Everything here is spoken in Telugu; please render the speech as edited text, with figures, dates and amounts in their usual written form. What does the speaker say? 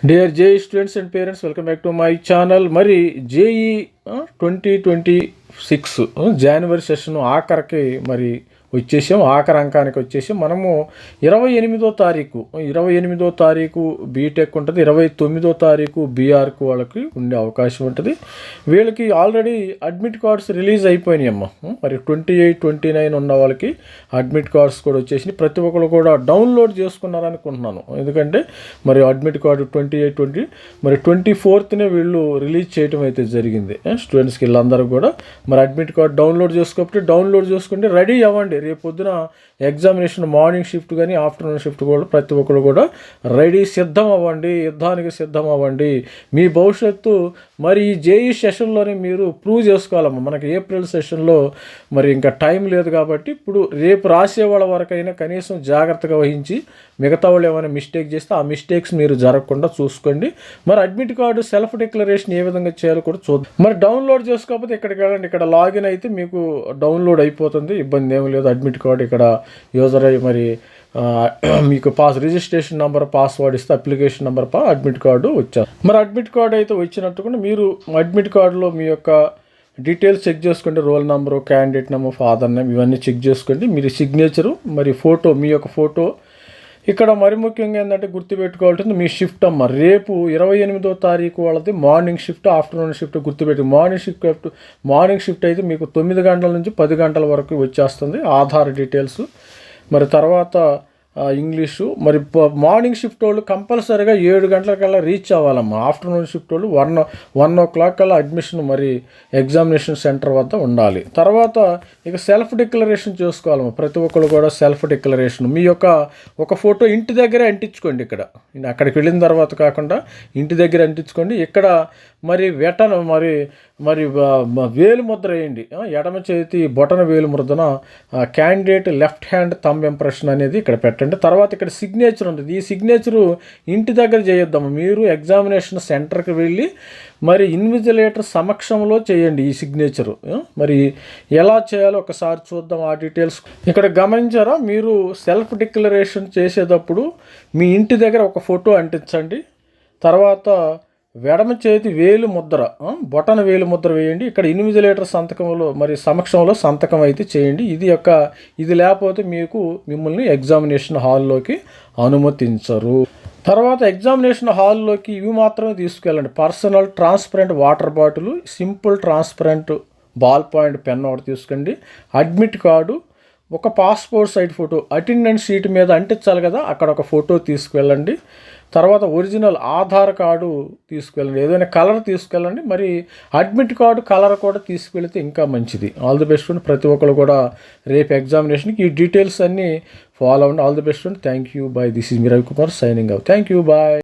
Dear JEE students and parents, welcome back to my channel. మరి జేఈ 2026 జనవరి సెషన్ ఆఖరికి మరి వచ్చేసాం, ఆఖరి అంకానికి వచ్చేసాం. మనము 28వ తారీఖు బీటెక్ ఉంటుంది, 29వ తారీఖు బీఆర్కు వాళ్ళకి ఉండే అవకాశం ఉంటుంది. వీళ్ళకి ఆల్రెడీ అడ్మిట్ కార్డ్స్ రిలీజ్ అయిపోయినాయి అమ్మ. మరి 28, 29 ఉన్న వాళ్ళకి అడ్మిట్ కార్డ్స్ కూడా వచ్చేసినాయి. ప్రతి ఒక్కరు కూడా డౌన్లోడ్ చేసుకున్నారనుకుంటున్నాను, ఎందుకంటే మరి అడ్మిట్ కార్డు 28, 20 మరి 24నే వీళ్ళు రిలీజ్ చేయడం అయితే జరిగింది. స్టూడెంట్స్కి వీళ్ళందరూ కూడా మరి అడ్మిట్ కార్డు డౌన్లోడ్ చేసుకోకపోతే డౌన్లోడ్ చేసుకుంటే రెడీ అవ్వండి. రేపు పొద్దున ఎగ్జామినేషన్ మార్నింగ్ షిఫ్ట్ కానీ ఆఫ్టర్నూన్ షిఫ్ట్ కూడా ప్రతి ఒక్కరు కూడా రెడీ, సిద్ధం అవ్వండి, యుద్ధానికి సిద్ధం అవ్వండి. మీ భవిష్యత్తు మరి ఈ జేఈ సెషన్లోనే మీరు ప్రూవ్ చేసుకోవాలమ్మా. మనకి ఏప్రిల్ సెషన్లో మరి ఇంకా టైం లేదు కాబట్టి ఇప్పుడు రేపు రాసే వాళ్ళ వరకైనా కనీసం జాగ్రత్తగా వహించి మిగతా వాళ్ళు ఏమైనా మిస్టేక్ చేస్తే ఆ మిస్టేక్స్ మీరు జరగకుండా చూసుకోండి. మరి అడ్మిట్ కార్డు సెల్ఫ్ డిక్లరేషన్ ఏ విధంగా చేయాలో కూడా చూద్దాం. మరి డౌన్లోడ్ చేసుకోకపోతే ఇక్కడికి వెళ్ళండి, ఇక్కడ లాగిన్ అయితే మీకు డౌన్లోడ్ అయిపోతుంది, ఇబ్బంది ఏమి లేదు. అడ్మిట్ కార్డు ఇక్కడ యూజర్ అయ్యి మరి మీకు రిజిస్ట్రేషన్ నెంబర్, పాస్వర్డ్ ఇస్తే అప్లికేషన్ నెంబర్ అడ్మిట్ కార్డు వచ్చారు. మరి అడ్మిట్ కార్డు అయితే వచ్చినట్టుగా మీరు అడ్మిట్ కార్డులో మీ యొక్క డీటెయిల్స్ చెక్ చేసుకోండి. Roll number, candidate number, father name ఇవన్నీ చెక్ చేసుకోండి. మీరు సిగ్నేచరు, మరి ఫోటో, మీ యొక్క ఫోటో. ఇక్కడ మరి ముఖ్యంగా ఏంటంటే గుర్తుపెట్టుకోవాల్సింది మీ షిఫ్ట్ అమ్మ. రేపు 28వ తారీఖు వాళ్ళది మార్నింగ్ షిఫ్ట్, ఆఫ్టర్నూన్ షిఫ్ట్ గుర్తుపెట్టి. మార్నింగ్ షిఫ్ట్ అయితే మీకు 9 గంటల నుంచి 10 గంటల వరకు వచ్చేస్తుంది ఆధార్ డీటెయిల్స్. మరి తర్వాత ఇంగ్లీషు. మరి మార్నింగ్ షిఫ్ట్ వాళ్ళు కంపల్సరీగా 7 గంటలకల్లా రీచ్ అవ్వాలమ్మా. ఆఫ్టర్నూన్ షిఫ్ట్ వాళ్ళు 1 కల్లా అడ్మిషన్ మరి ఎగ్జామినేషన్ సెంటర్ వద్ద ఉండాలి. తర్వాత ఇక సెల్ఫ్ డిక్లరేషన్ చేసుకోవాలమ్మా. ప్రతి ఒక్కరు కూడా సెల్ఫ్ డిక్లరేషన్ మీ యొక్క ఒక ఫోటో ఇంటి దగ్గరే అంటించుకోండి. అక్కడికి వెళ్ళిన తర్వాత కాకుండా ఇంటి దగ్గర అంటించుకోండి. ఇక్కడ మరి మరి వేలు ముద్ర వేయండి. ఎడమ చేతి బొటన వేలు ముద్రన candidate left hand thumb impression అనేది ఇక్కడ పెట్టండి. తర్వాత ఇక్కడ సిగ్నేచర్ ఉంటుంది. ఈ సిగ్నేచరు ఇంటి దగ్గర చేయొద్దాము, మీరు ఎగ్జామినేషన్ సెంటర్కి వెళ్ళి మరి ఇన్విజిలేటర్ సమక్షంలో చేయండి ఈ సిగ్నేచరు. మరి ఎలా చేయాలో ఒకసారి చూద్దాం ఆ డీటెయిల్స్. ఇక్కడ గమనించారా, మీరు సెల్ఫ్ డిక్లరేషన్ చేసేటప్పుడు మీ ఇంటి దగ్గర ఒక ఫోటో అంటించండి. తర్వాత ఎడమ చేతి వేలు ముద్ర, బొటన వేలు ముద్ర వేయండి. ఇక్కడ ఇన్విజిలేటర్ సంతకంలో మరి సమక్షంలో సంతకం అయితే చేయండి. ఇది లేకపోతే మిమ్మల్ని ఎగ్జామినేషన్ హాల్లోకి అనుమతించరు. తర్వాత ఎగ్జామినేషన్ హాల్లోకి ఇవి మాత్రమే తీసుకెళ్ళండి. Personal transparent water bottle, simple transparent ball point pen ఒకటి తీసుకోండి. అడ్మిట్ కార్డు, ఒక passport size photo attendance sheet మీద అంటించాలి కదా, అక్కడ ఒక ఫోటో తీసుకువెళ్ళండి. తర్వాత ఒరిజినల్ ఆధార్ కార్డు తీసుకువెళ్ళండి. ఏదైనా కలర్ తీసుకెళ్ళండి. మరి అడ్మిట్ కార్డు కలర్ కూడా తీసుకువెళితే ఇంకా మంచిది. ఆల్ ది బెస్ట్ అండి. ప్రతి ఒక్కరు కూడా రేపు ఎగ్జామినేషన్కి ఈ డీటెయిల్స్ అన్నీ ఫాలో అవ్వండి. ఆల్ ది బెస్ట్ అండి. Thank you, bye. This is me Ravikumar signing out. Thank you, bye.